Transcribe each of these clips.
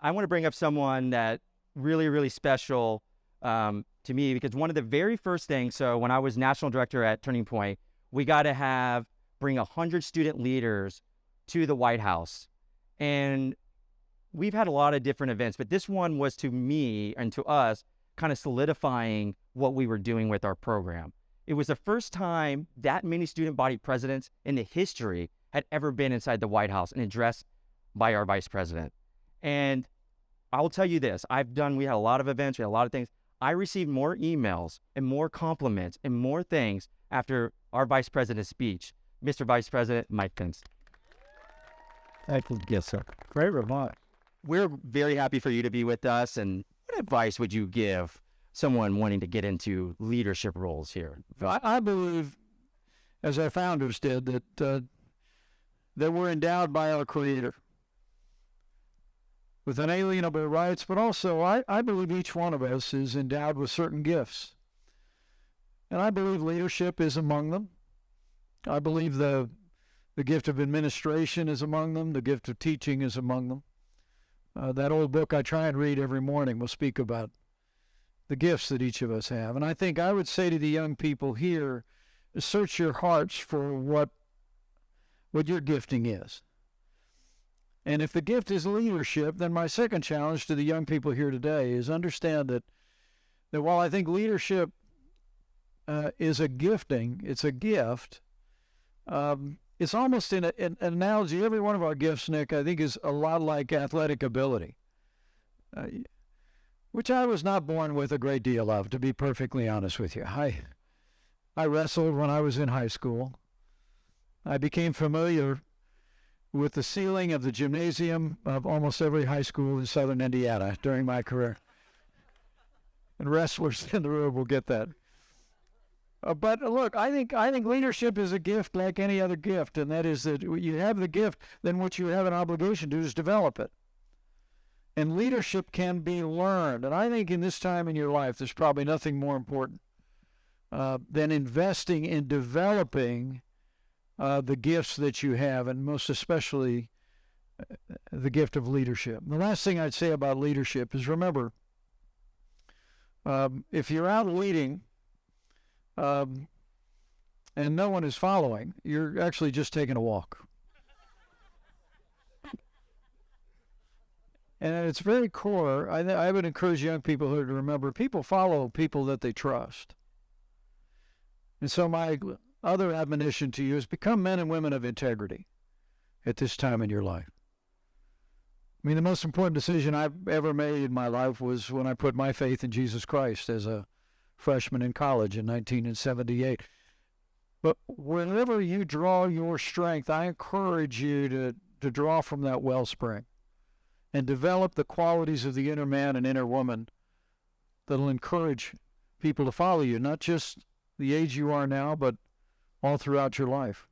I want to bring up someone that really, really special to me, because one of the very first things, so when I was national director at Turning Point, we got to bring 100 student leaders to the White House. And we've had a lot of different events, but this one was, to me and to us, kind of solidifying what we were doing with our program. It was the first time that many student body presidents in the history had ever been inside the White House and addressed by our vice president. And I will tell you this, we had a lot of events, we had a lot of things. I received more emails and more compliments and more things after our vice president's speech. Mr. Vice President Mike Pence. Thank you. Yes, sir. Great remark. We're very happy for you to be with us. And what advice would you give someone wanting to get into leadership roles here? I believe, as our founders did, that we're endowed by our Creator with unalienable rights, but also I believe each one of us is endowed with certain gifts. And I believe leadership is among them. I believe the gift of administration is among them. The gift of teaching is among them. That old book I try and read every morning will speak about the gifts that each of us have. And I think I would say to the young people here, search your hearts for what your gifting is. And if the gift is leadership, then my second challenge to the young people here today is understand that while I think leadership is a gifting, it's a gift, it's almost an analogy. Every one of our gifts, Nick, I think is a lot like athletic ability, which I was not born with a great deal of, to be perfectly honest with you. I wrestled when I was in high school. I became familiar with the ceiling of the gymnasium of almost every high school in southern Indiana during my career. And wrestlers in the room will get that. But look, I think leadership is a gift like any other gift, and that is that you have the gift, then what you have an obligation to do is develop it. And leadership can be learned. And I think in this time in your life, there's probably nothing more important than investing in developing the gifts that you have, and most especially the gift of leadership. The last thing I'd say about leadership is, remember, if you're out leading and no one is following, you're actually just taking a walk. And at its very core, I would encourage young people here to remember, people follow people that they trust. And so my other admonition to you is become men and women of integrity at this time in your life. I mean, the most important decision I've ever made in my life was when I put my faith in Jesus Christ as a freshman in college in 1978. But whenever you draw your strength, I encourage you to draw from that wellspring and develop the qualities of the inner man and inner woman that'll encourage people to follow you, not just the age you are now, but all throughout your life.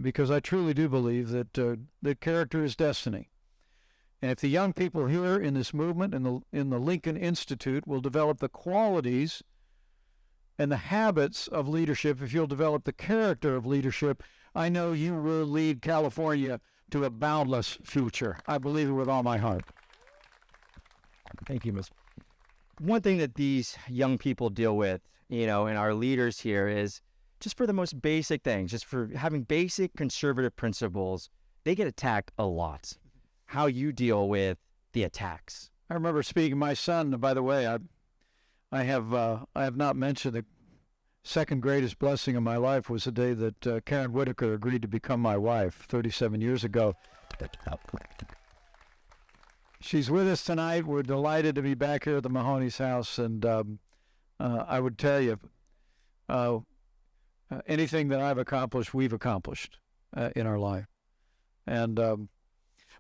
Because I truly do believe that character is destiny. And if the young people here in this movement, in the Lincoln Institute, will develop the qualities and the habits of leadership, if you'll develop the character of leadership, I know you will lead California to a boundless future. I believe it with all my heart. Thank you, Ms. One thing that these young people deal with, and our leaders here, is just for the most basic things, just for having basic conservative principles, they get attacked a lot. How you deal with the attacks. I remember speaking, my son, by the way, I have not mentioned the second greatest blessing of my life was the day that Karen Whitaker agreed to become my wife 37 years ago. She's with us tonight. We're delighted to be back here at the Mahoney's house, and I would tell you, anything that I've accomplished, we've accomplished in our life. And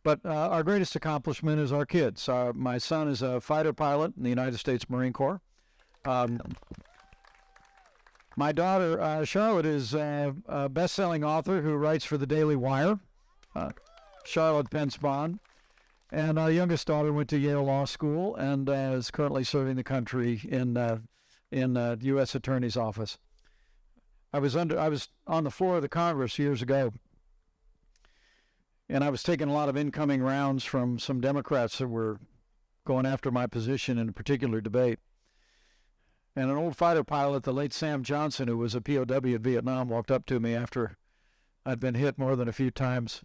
but our greatest accomplishment is our kids. My son is a fighter pilot in the United States Marine Corps. My daughter, Charlotte, is a best-selling author who writes for the Daily Wire, Charlotte Pence Bond. And our youngest daughter went to Yale Law School and is currently serving the country in the U.S. Attorney's Office. I was on the floor of the Congress years ago, And I was taking a lot of incoming rounds from some Democrats that were going after my position in a particular debate. And an old fighter pilot, the late Sam Johnson, who was a POW in Vietnam, walked up to me after I'd been hit more than a few times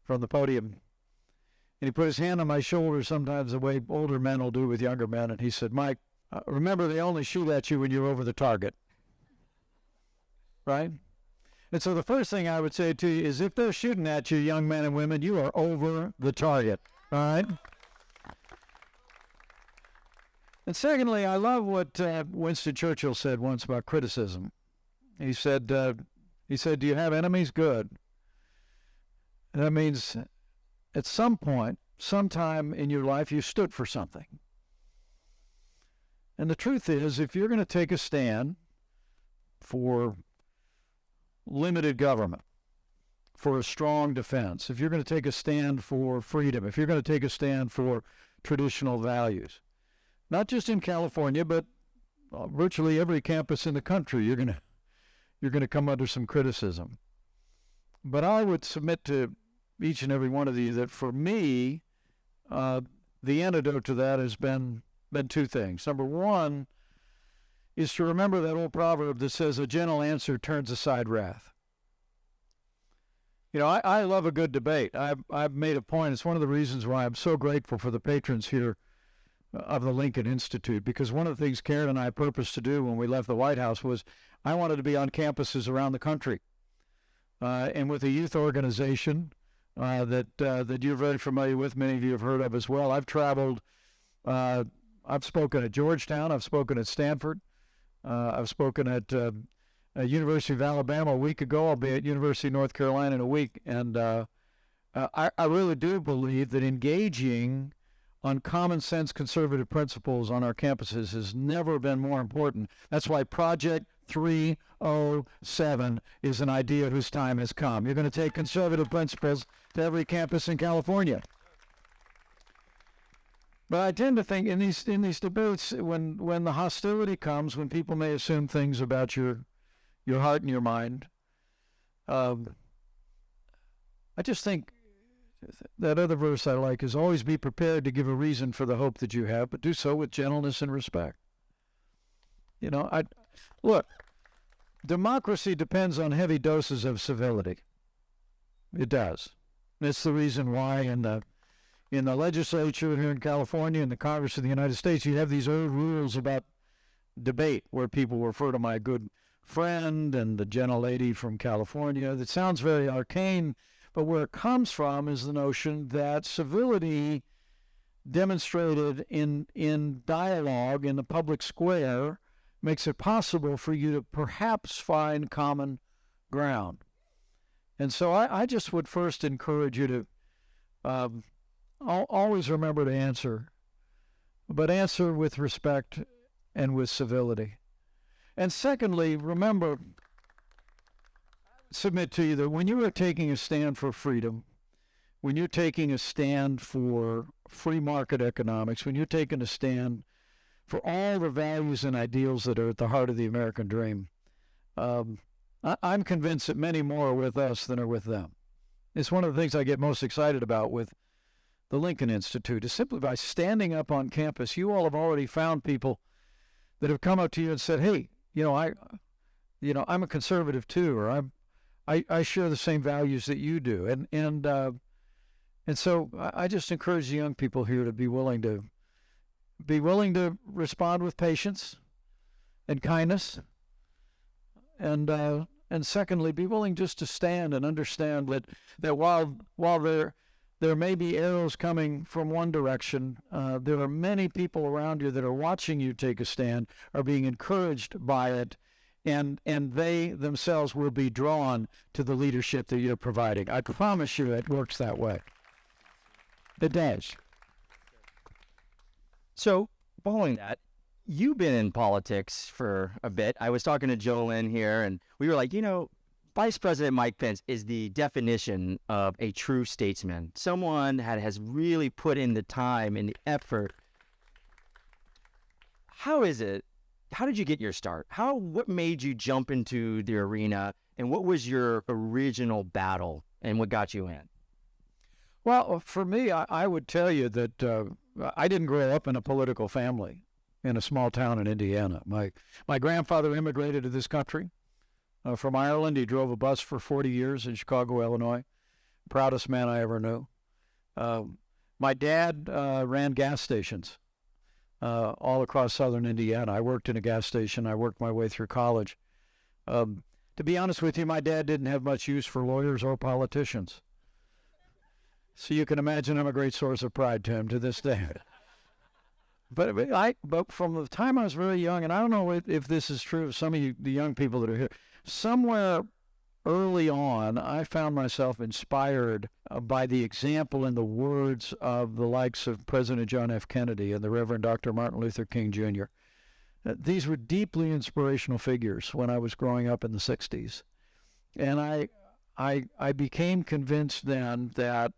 from the podium. And he put his hand on my shoulder, sometimes the way older men will do with younger men, and he said, "Mike, remember they only shoot at you when you're over the target." Right? And so the first thing I would say to you is, if they're shooting at you, young men and women, you are over the target. All right? And secondly, I love what Winston Churchill said once about criticism. He said, "Do you have enemies? Good." And that means at some point, sometime in your life, you stood for something. And the truth is, if you're going to take a stand for limited government, for a strong defense, if you're going to take a stand for freedom, if you're going to take a stand for traditional values, not just in California, but virtually every campus in the country, you're going to come under some criticism. But I would submit to each and every one of you that for me, the antidote to that has been two things. Number one is to remember that old proverb that says, "A gentle answer turns aside wrath." You know, I love a good debate. I've made a point. It's one of the reasons why I'm so grateful for the patrons here of the Lincoln Institute, because one of the things Karen and I purposed to do when we left the White House was I wanted to be on campuses around the country. And with a youth organization that you're very familiar with, many of you have heard of as well. I've traveled, I've spoken at Georgetown, I've spoken at Stanford, I've spoken at University of Alabama a week ago. I'll be at University of North Carolina in a week. And I really do believe that engaging on common sense conservative principles on our campuses has never been more important. That's why Project 307 is an idea whose time has come. You're going to take conservative principles to every campus in California. But I tend to think in these debates, when the hostility comes, when people may assume things about your heart and your mind, I just think that other verse I like is, "Always be prepared to give a reason for the hope that you have, but do so with gentleness and respect." You know, look, democracy depends on heavy doses of civility. It does. It's the reason why in the legislature here in California, in the Congress of the United States, you have these old rules about debate where people refer to my good friend and the gentle lady from California. That sounds very arcane, but where it comes from is the notion that civility demonstrated in dialogue in the public square makes it possible for you to perhaps find common ground. And so I just would first encourage you to always remember to answer, but answer with respect and with civility. And secondly, remember, submit to you that when you are taking a stand for freedom, when you're taking a stand for free market economics, when you're taking a stand for all the values and ideals that are at the heart of the American dream, I'm convinced that many more are with us than are with them. It's one of the things I get most excited about with the Lincoln Institute, is simply by standing up on campus, you all have already found people that have come up to you and said, "Hey, I'm a conservative too," or I share the same values that you do. And so I just encourage the young people here to be willing to respond with patience and kindness, and secondly, be willing just to stand and understand that while there may be arrows coming from one direction, there are many people around you that are watching you take a stand, are being encouraged by it, and they themselves will be drawn to the leadership that you're providing. I promise you it works that way. It does. So, following that, you've been in politics for a bit. I was talking to Jolyn here, and we were like, Vice President Mike Pence is the definition of a true statesman, someone that has really put in the time and the effort. How did you get your start? What made you jump into the arena, and what was your original battle, and what got you in? Well, for me, I would tell you that I didn't grow up in a political family in a small town in Indiana. My grandfather immigrated to this country from Ireland. He drove a bus for 40 years in Chicago, Illinois. Proudest man I ever knew. My dad ran gas stations all across southern Indiana. I worked in a gas station. I worked my way through college. To be honest with you, my dad didn't have much use for lawyers or politicians. So you can imagine I'm a great source of pride to him to this day. But from the time I was very young, and I don't know if this is true of some of you, the young people that are here, somewhere early on, I found myself inspired by the example and the words of the likes of President John F. Kennedy and the Reverend Dr. Martin Luther King Jr. These were deeply inspirational figures when I was growing up in the 60s. And I became convinced then that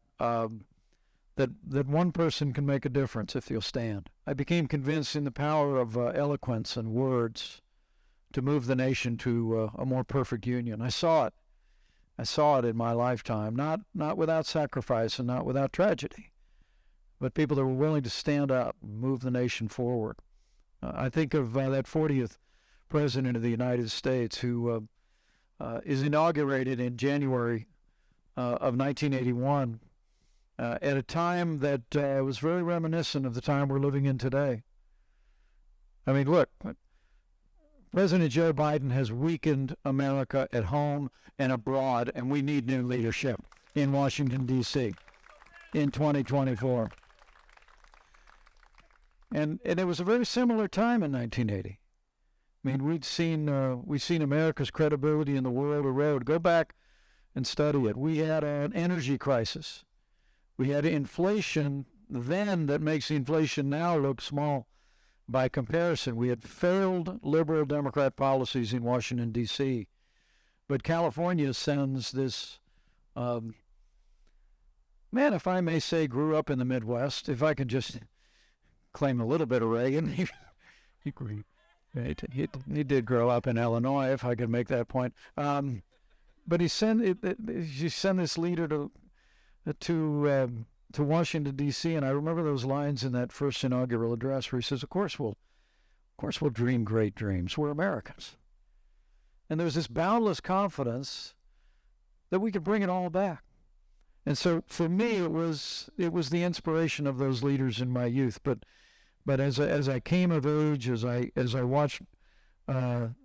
one person can make a difference if they'll stand. I became convinced in the power of eloquence and words to move the nation to a more perfect union. I saw it. I saw it in my lifetime, not without sacrifice and not without tragedy, but people that were willing to stand up and move the nation forward. I think of that 40th President of the United States who is inaugurated in January of 1981 at a time that was very reminiscent of the time we're living in today. I mean, look, President Joe Biden has weakened America at home and abroad, and we need new leadership in Washington, D.C. in 2024. And it was a very similar time in 1980. I mean, we'd seen America's credibility in the world erode. Go back and study it. We had an energy crisis. We had inflation then that makes inflation now look small by comparison. We had failed liberal Democrat policies in Washington, D.C. But California sends this, man, if I may say, grew up in the Midwest. If I could just claim a little bit of Reagan. He did grow up in Illinois, if I could make that point. But he sent this leader to Washington, D.C., and I remember those lines in that first inaugural address where he says, of course we'll dream great dreams. We're Americans. And there was this boundless confidence that we could bring it all back. And so for me, it was the inspiration of those leaders in my youth. But as I came of age, as I watched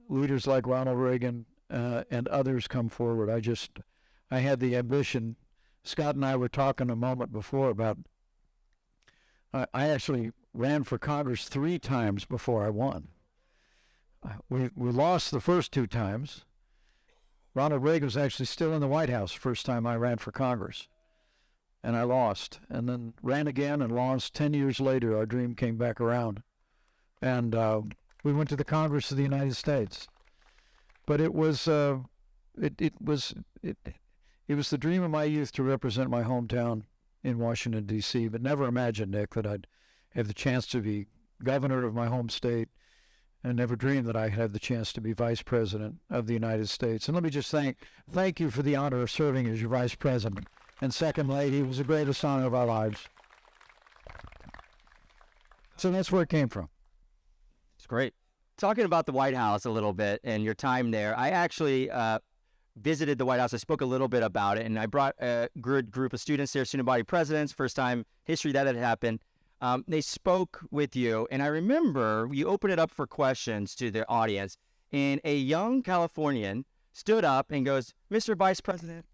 leaders like Ronald Reagan and others come forward, I had the ambition. Scott and I were talking a moment before about I actually ran for Congress 3 times before I won. We lost the first 2 times. Ronald Reagan was actually still in the White House the first time I ran for Congress. And I lost. And then ran again and lost. 10 years later, our dream came back around. And we went to the Congress of the United States. But it was the dream of my youth to represent my hometown in Washington, D.C., but never imagined, Nick, that I'd have the chance to be governor of my home state, and never dreamed that I'd have the chance to be vice president of the United States. And let me just thank you for the honor of serving as your vice president. And second lady, it was the greatest honor of our lives. So that's where it came from. It's great. Talking about the White House a little bit and your time there, I actually visited the White House. I spoke a little bit about it, and I brought a good group of students there, student body presidents, first time history that had happened. They spoke with you, and I remember you opened it up for questions to the audience, and a young Californian stood up and goes, Mr. Vice President,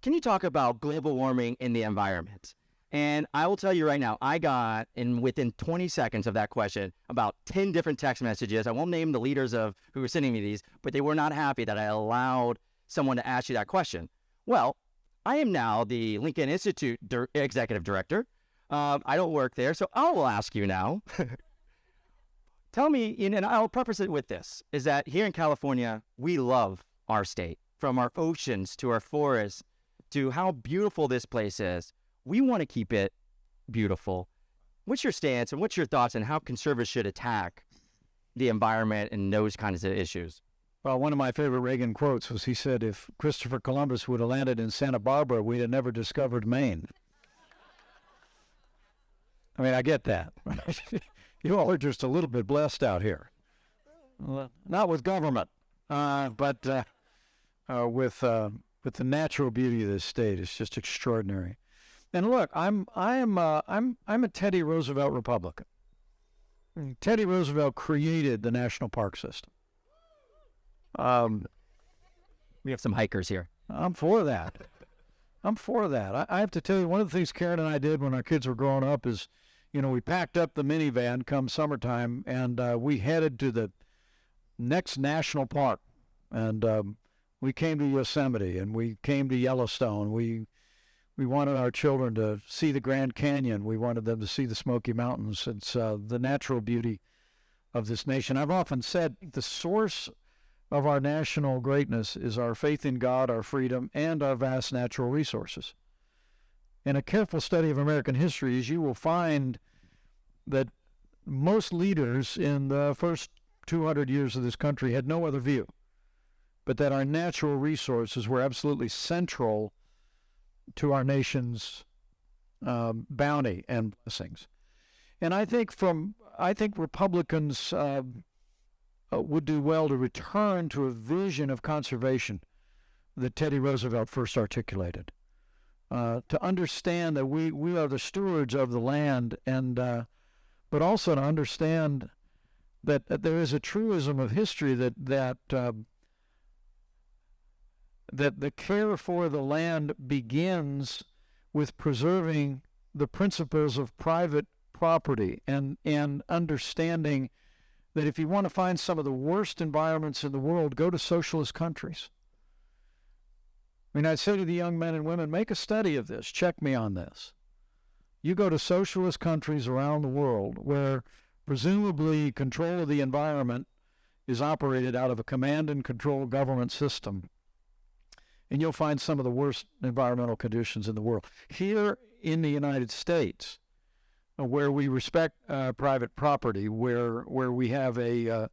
can you talk about global warming and the environment? And I will tell you right now, I got, within 20 seconds of that question, about 10 different text messages. I won't name the leaders of who were sending me these, but they were not happy that I allowed someone to ask you that question. Well, I am now the Lincoln Institute Executive Director. I don't work there, so I will ask you now. Tell me, and I'll preface it with this, is that here in California, we love our state. From our oceans to our forests to how beautiful this place is. We want to keep it beautiful. What's your stance and what's your thoughts on how conservatives should attack the environment and those kinds of issues? Well, one of my favorite Reagan quotes was he said, if Christopher Columbus would have landed in Santa Barbara, we'd have never discovered Maine. I mean, I get that. You all are just a little bit blessed out here. Well, not with government, but with the natural beauty of this state. It's just extraordinary. And look, I'm a Teddy Roosevelt Republican. Teddy Roosevelt created the national park system. We have some hikers here. I'm for that. I have to tell you, one of the things Karen and I did when our kids were growing up is, we packed up the minivan come summertime, and we headed to the next national park. And we came to Yosemite, and we came to Yellowstone. We wanted our children to see the Grand Canyon. We wanted them to see the Smoky Mountains. It's the natural beauty of this nation. I've often said the source of our national greatness is our faith in God, our freedom, and our vast natural resources. In a careful study of American history, you will find that most leaders in the first 200 years of this country had no other view, but that our natural resources were absolutely central to our nation's bounty and blessings. And I think Republicans would do well to return to a vision of conservation that Teddy Roosevelt first articulated, to understand that we are the stewards of the land, and but also to understand that there is a truism of history that the care for the land begins with preserving the principles of private property and understanding that if you want to find some of the worst environments in the world, go to socialist countries. I mean, I'd say to the young men and women, make a study of this. Check me on this. You go to socialist countries around the world where presumably control of the environment is operated out of a command and control government system, and you'll find some of the worst environmental conditions in the world. Here in the United States, where we respect private property, where we have a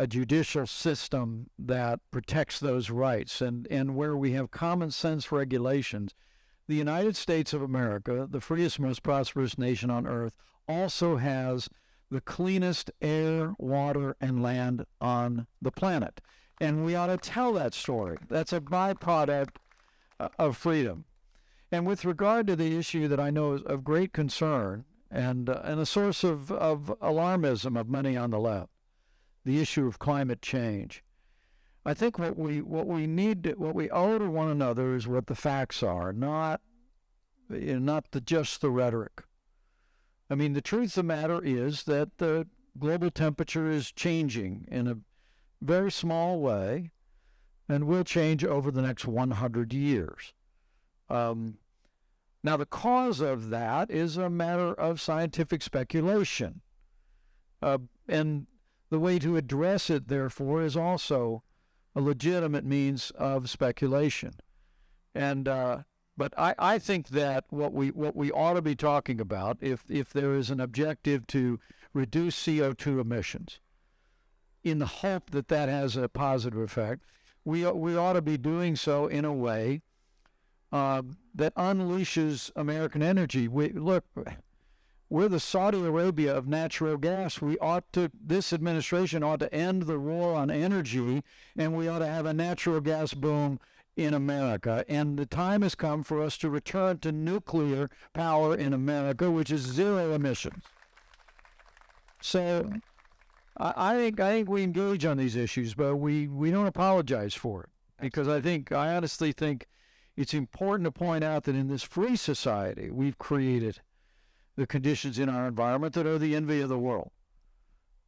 judicial system that protects those rights, and where we have common sense regulations, the United States of America, the freest, most prosperous nation on earth, also has the cleanest air, water, and land on the planet. And we ought to tell that story. That's a byproduct of freedom. And with regard to the issue that I know is of great concern and a source of alarmism of many on the left, the issue of climate change, I think what we owe to one another is what the facts are, not just the rhetoric. I mean, the truth of the matter is that the global temperature is changing in a very small way, and will change over the next 100 years. Now, the cause of that is a matter of scientific speculation. And the way to address it, therefore, is also a legitimate means of speculation. And but I think that what we ought to be talking about, if there is an objective to reduce CO2 emissions, in the hope that that has a positive effect, we ought to be doing so in a way that unleashes American energy. We're the Saudi Arabia of natural gas. This administration ought to end the war on energy, and we ought to have a natural gas boom in America. And the time has come for us to return to nuclear power in America, which is zero emissions. So I think we engage on these issues, but we don't apologize for it, because I honestly think it's important to point out that in this free society, we've created the conditions in our environment that are the envy of the world.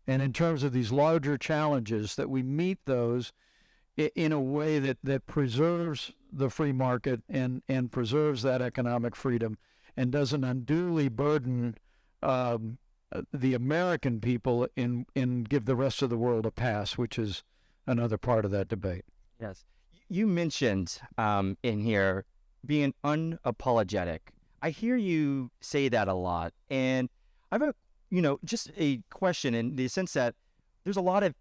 And in terms of these larger challenges, that we meet those in a way that preserves the free market and preserves that economic freedom and doesn't unduly burden the American people and give the rest of the world a pass, which is another part of that debate. Yes. You mentioned in here being unapologetic. I hear you say that a lot. And I have just a question in the sense that there's a lot of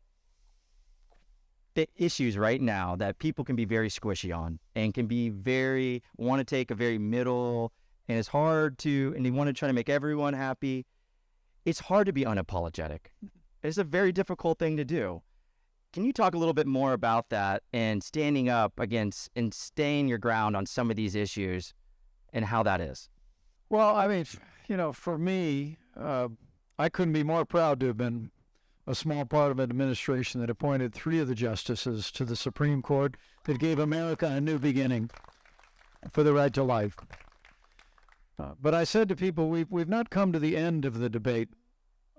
issues right now that people can be very squishy on and can be want to take a very middle and it's hard to, and they want to try to make everyone happy. It's hard to be unapologetic. It's a very difficult thing to do. Can you talk a little bit more about that and standing up against and staying your ground on some of these issues and how that is? Well, I mean, for me, I couldn't be more proud to have been a small part of an administration that appointed 3 of the justices to the Supreme Court that gave America a new beginning for the right to life. But I said to people, we've not come to the end of the debate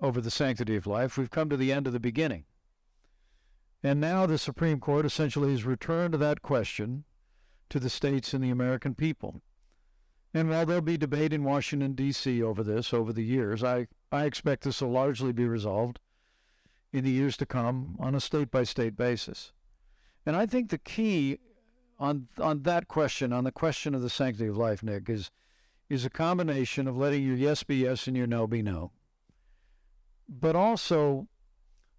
over the sanctity of life. We've come to the end of the beginning. And now the Supreme Court essentially has returned that question to the states and the American people. And while there'll be debate in Washington, D.C. over this over the years, I expect this will largely be resolved in the years to come on a state-by-state basis. And I think the key on that question, on the question of the sanctity of life, Nick, is a combination of letting your yes be yes and your no be no, but also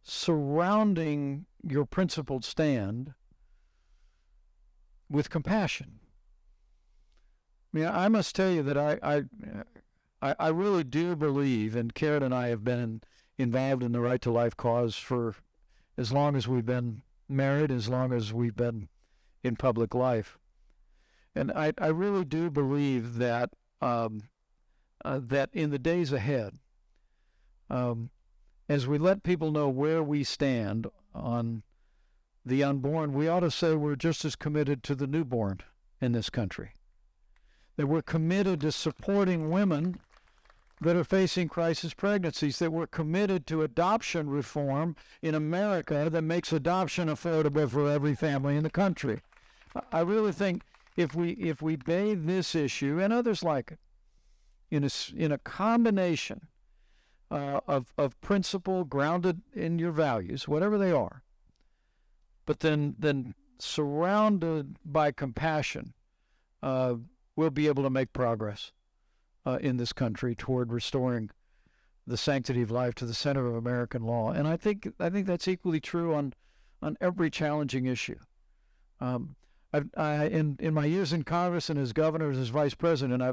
surrounding your principled stand with compassion. I mean, I must tell you that I really do believe, and Karen and I have been involved in the right to life cause for as long as we've been married, as long as we've been in public life. And I really do believe that that in the days ahead, as we let people know where we stand on the unborn, we ought to say we're just as committed to the newborn in this country. That we're committed to supporting women that are facing crisis pregnancies, that we're committed to adoption reform in America that makes adoption affordable for every family in the country. I really think if we bathe this issue and others like it in a combination of principle grounded in your values, whatever they are, but then surrounded by compassion, we'll be able to make progress in this country toward restoring the sanctity of life to the center of American law. And I think that's equally true on every challenging issue. In my years in Congress and as governor, as vice president,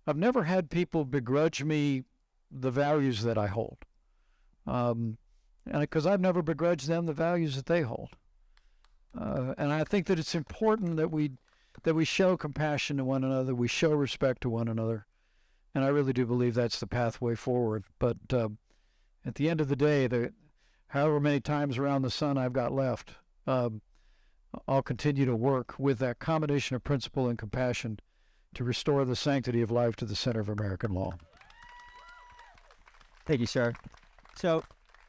I've never had people begrudge me the values that I hold, and because I've never begrudged them the values that they hold. And I think that it's important that we show compassion to one another, we show respect to one another, and I really do believe that's the pathway forward. But at the end of the day, however many times around the sun I've got left, I'll continue to work with that combination of principle and compassion to restore the sanctity of life to the center of American law. Thank you, sir. So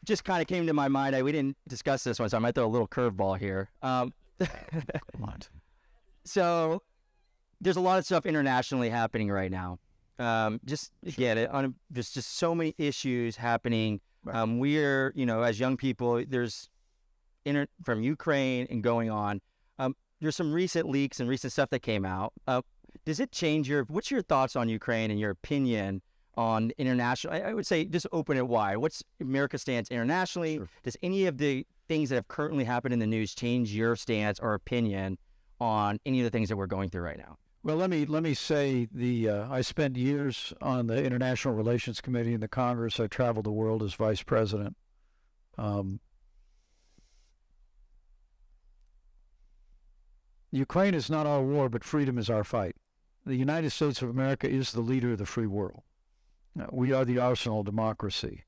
just kind of came to my mind. We didn't discuss this one, so I might throw a little curveball here. So there's a lot of stuff internationally happening right now. Just get it. There's just so many issues happening. We're, as young people, there's from Ukraine and going on. There's some recent leaks and recent stuff that came out. Does it change what's your thoughts on Ukraine and your opinion on international? I would say just open it wide. What's America's stance internationally? Sure. Does any of the things that have currently happened in the news change your stance or opinion on any of the things that we're going through right now? Well, let me say I spent years on the International Relations Committee in the Congress. I traveled the world as vice president. Ukraine is not our war, but freedom is our fight. The United States of America is the leader of the free world. We are the arsenal of democracy.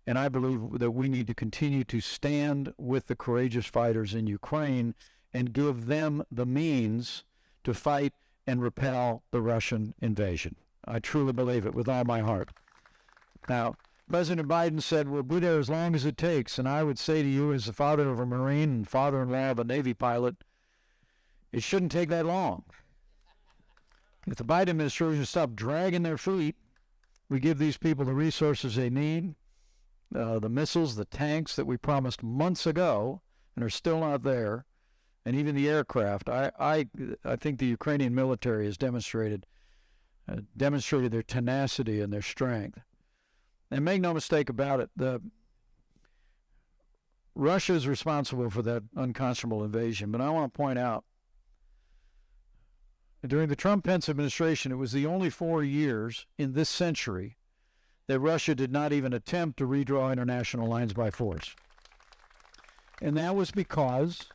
And I believe that we need to continue to stand with the courageous fighters in Ukraine and give them the means to fight and repel the Russian invasion. I truly believe it with all my heart. Now, President Biden said, we'll be there as long as it takes. And I would say to you, as the father of a Marine and father-in-law of a Navy pilot, it shouldn't take that long. If the Biden administration stop dragging their feet, we give these people the resources they need, the missiles, the tanks that we promised months ago and are still not there, and even the aircraft. I think the Ukrainian military has demonstrated their tenacity and their strength. And make no mistake about it, Russia is responsible for that unconscionable invasion. But I want to point out, During the Trump-Pence administration, it was the only 4 years in this century that Russia did not even attempt to redraw international lines by force. And that was because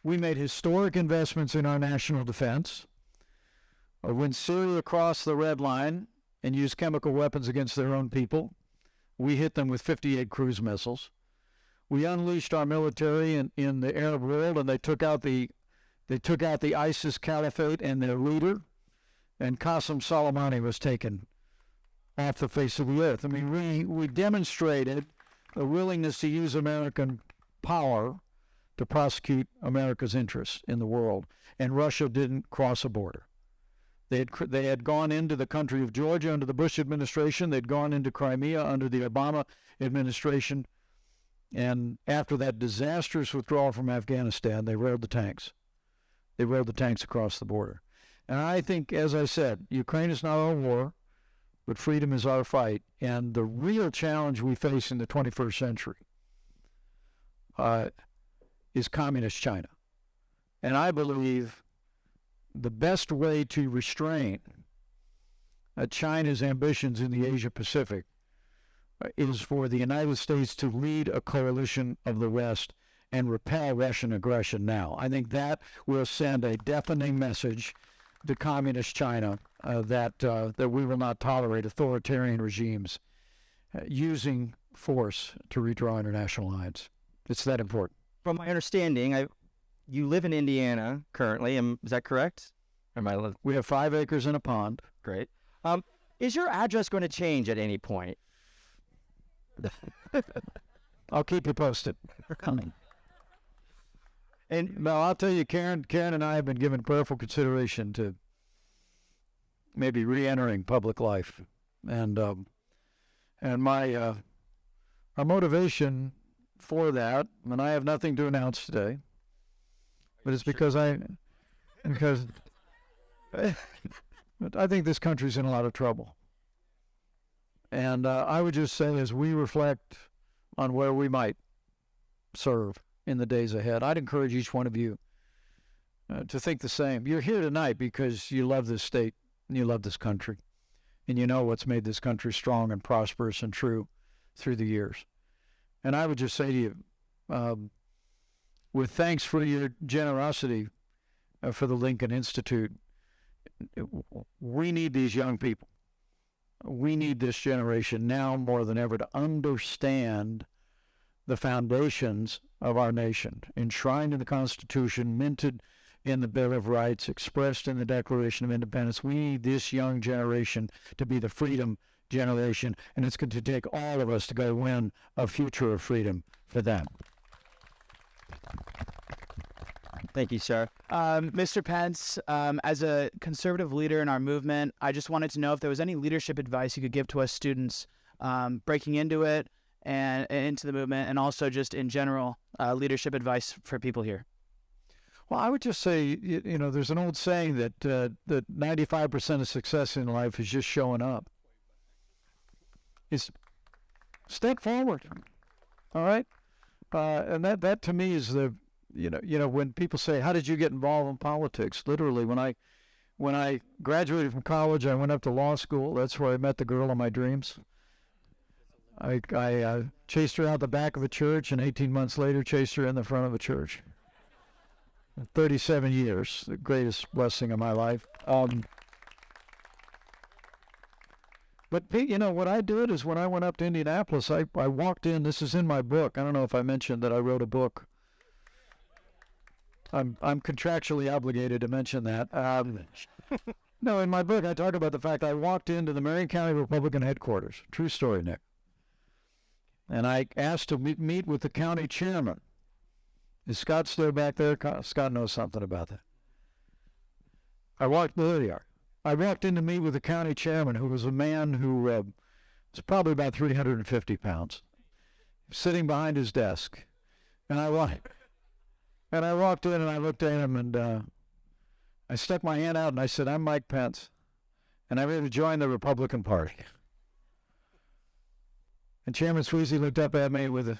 we made historic investments in our national defense. When Syria crossed the red line and used chemical weapons against their own people, we hit them with 58 cruise missiles. We unleashed our military in the Arab world, and they took out the ISIS caliphate and their leader, and Qasem Soleimani was taken off the face of the earth. I mean, we demonstrated a willingness to use American power to prosecute America's interests in the world, and Russia didn't cross a border. They had gone into the country of Georgia under the Bush administration. They'd gone into Crimea under the Obama administration. And after that disastrous withdrawal from Afghanistan, they railed the tanks. They railed the tanks across the border. And I think, as I said, Ukraine is not our war, but freedom is our fight. And the real challenge we face in the 21st century is communist China. And I believe the best way to restrain China's ambitions in the Asia-Pacific is for the United States to lead a coalition of the West and repel Russian aggression now. I think that will send a deafening message to communist China that we will not tolerate authoritarian regimes using force to redraw international lines. It's that important. From my understanding, you live in Indiana currently. Is that correct? We have 5 acres and a pond. Great. Is your address going to change at any point? I'll keep you posted. And no, I'll tell you, Karen and I have been given prayerful consideration to maybe re-entering public life, and my our motivation for that, and I have nothing to announce today, but it's because I think this country's in a lot of trouble. And I would just say, as we reflect on where we might serve in the days ahead, I'd encourage each one of you to think the same. You're here tonight because you love this state and you love this country, and you know what's made this country strong and prosperous and true through the years. And I would just say to you, with thanks for your generosity for the Lincoln Institute, we need these young people. We need this generation now more than ever to understand the foundations of our nation, enshrined in the Constitution, minted in the Bill of Rights, expressed in the Declaration of Independence. We need this young generation to be the freedom generation, and it's going to take all of us to go win a future of freedom for them. Thank you, sir. Mr. Pence, as a conservative leader in our movement, I just wanted to know if there was any leadership advice you could give to us students breaking into it and into the movement, and also just in general leadership advice for people here. Well, I would just say, you know, there's an old saying that 95% of success in life is just showing up. It's step forward, all right? And that to me is the, you know, when people say, how did you get involved in politics? Literally, when I graduated from college, I went up to law school. That's where I met the girl of my dreams. I chased her out the back of a church, and 18 months later, chased her in the front of a church. 37 years, the greatest blessing of my life. But, you know, what I did is when I went up to Indianapolis, I walked in. This is in my book. I don't know if I mentioned that I wrote a book. I'm contractually obligated to mention that. No, in my book, I talk about the fact I walked into the Marion County Republican headquarters. True story, Nick. And I asked to meet with the county chairman. Is Scott still back there? Scott knows something about that. There they are. I walked in to meet with the county chairman, who was a man who was probably about 350 pounds, sitting behind his desk. And I walked in and I looked at him, and I stuck my hand out and I said, I'm Mike Pence, and I'm ready to join the Republican Party. And Chairman Sweezy looked up at me with a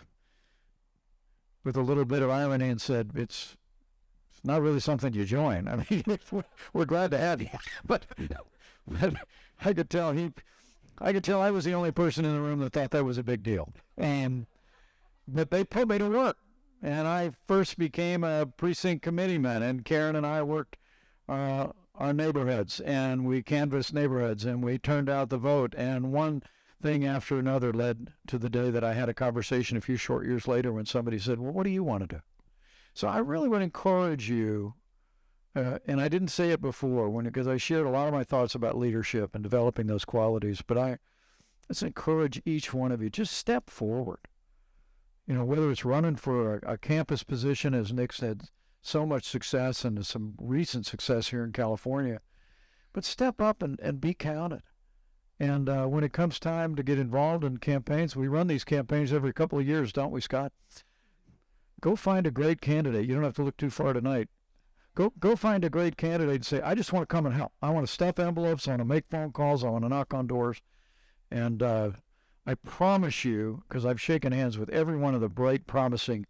little bit of irony and said, it's not really something you join. I mean, we're glad to have you, but I could tell I was the only person in the room that thought that was a big deal. But they put me to work, and I first became a precinct committeeman, and Karen and I worked our neighborhoods, and we canvassed neighborhoods, and we turned out the vote, and one thing after another led to the day that I had a conversation a few short years later when somebody said, well, what do you want to do? So I really would encourage you, and I didn't say it before because I shared a lot of my thoughts about leadership and developing those qualities, but let's encourage each one of you, just step forward. You know, whether it's running for a campus position, as Nick's had so much success and some recent success here in California, but step up and be counted. And when it comes time to get involved in campaigns, we run these campaigns every couple of years, don't we, Scott? Go find a great candidate. You don't have to look too far tonight. Go find a great candidate and say, I just want to come and help. I want to stuff envelopes. I want to make phone calls. I want to knock on doors. And I promise you, because I've shaken hands with every one of the bright, promising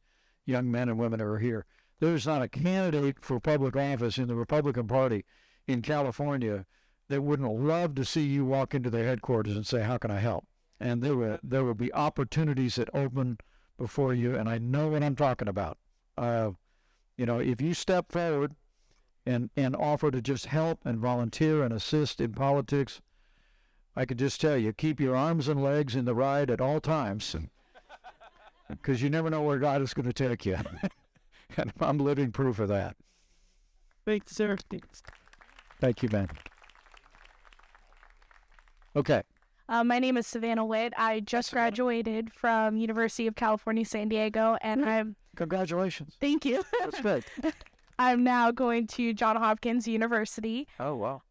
young men and women who are here, there's not a candidate for public office in the Republican Party in California that wouldn't love to see you walk into their headquarters and say, how can I help? And there will be opportunities that open before you, and I know what I'm talking about. You know, if you step forward and offer to just help and volunteer and assist in politics, I could just tell you, keep your arms and legs in the ride at all times, because you never know where God is going to take you. And I'm living proof of that. Thanks, sir. Thank you, man. Okay. My name is Savannah Witt. I just graduated from University of California, San Diego, and Congratulations. thank you. That's good. I'm now going to Johns Hopkins University. Oh, wow.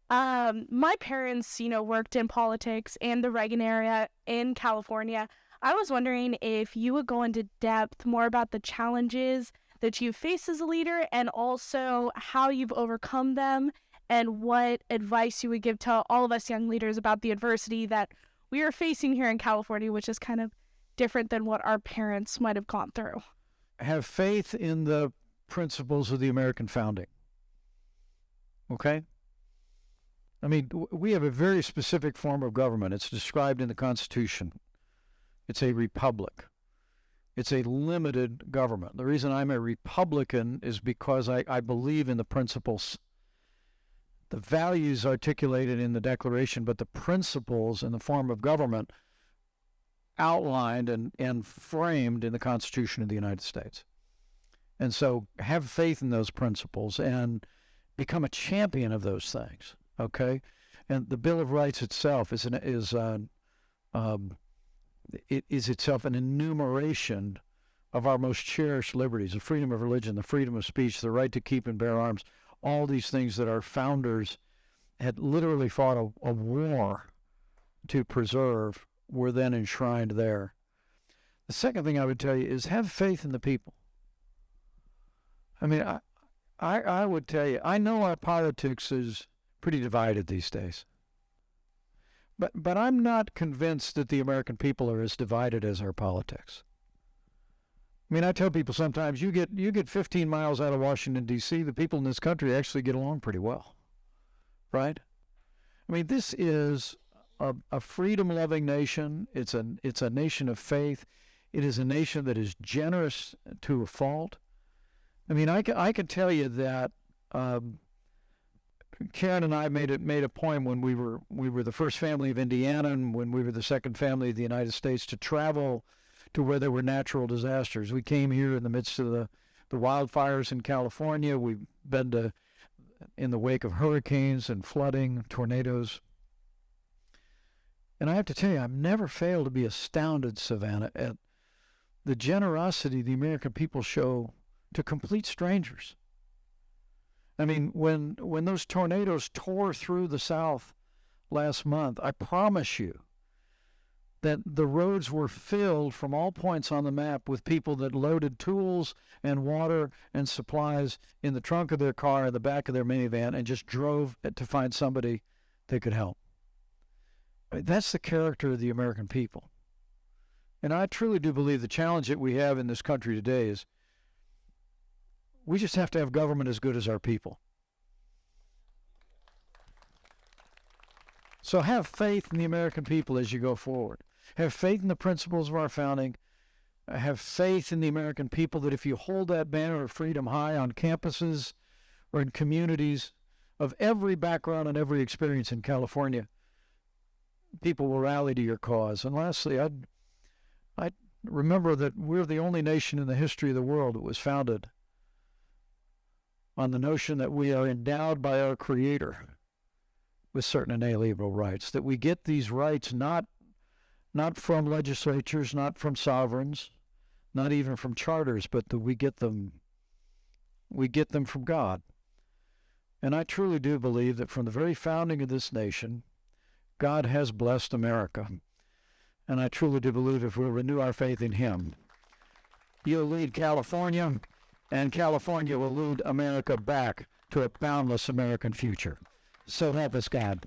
My parents, worked in politics and the Reagan era in California. I was wondering if you would go into depth more about the challenges that you face as a leader and also how you've overcome them and what advice you would give to all of us young leaders about the adversity that we are facing here in California, which is kind of different than what our parents might have gone through. Have faith in the principles of the American founding. Okay? I mean, we have a very specific form of government. It's described in the Constitution. It's a republic. It's a limited government. The reason I'm a Republican is because I believe in the principles, the values articulated in the Declaration, but the principles in the form of government outlined and framed in the Constitution of the United States. And so have faith in those principles and become a champion of those things, okay? And the Bill of Rights itself is itself an enumeration of our most cherished liberties, the freedom of religion, the freedom of speech, the right to keep and bear arms, all these things that our founders had literally fought a war to preserve were then enshrined there. The second thing I would tell you is have faith in the people. I mean, I would tell you, I know our politics is pretty divided these days. But I'm not convinced that the American people are as divided as our politics. I mean, I tell people sometimes you get 15 miles out of Washington, D.C., the people in this country actually get along pretty well, right? I mean, this is a freedom-loving nation. It's a nation of faith. It is a nation that is generous to a fault. I mean, I can tell you that Karen and I made a point when we were the first family of Indiana and when we were the second family of the United States to travel to where there were natural disasters. We came here in the midst of the wildfires in California. We've been in the wake of hurricanes and flooding, tornadoes. And I have to tell you, I've never failed to be astounded, Savannah, at the generosity the American people show to complete strangers. I mean, when those tornadoes tore through the South last month, I promise you that the roads were filled from all points on the map with people that loaded tools and water and supplies in the trunk of their car, in the back of their minivan, and just drove to find somebody they could help. I mean, that's the character of the American people. And I truly do believe the challenge that we have in this country today is We just have to have government as good as our people. So have faith in the American people as you go forward. Have faith in the principles of our founding. Have faith in the American people that if you hold that banner of freedom high on campuses or in communities of every background and every experience in California, people will rally to your cause. And lastly, I'd remember that we're the only nation in the history of the world that was founded on the notion that we are endowed by our Creator with certain inalienable rights, that we get these rights not from legislatures, not from sovereigns, not even from charters, but that we get them from God. And I truly do believe that from the very founding of this nation, God has blessed America. And I truly do believe if we'll renew our faith in Him, He'll lead California, and California will lead America back to a boundless American future. So help us God.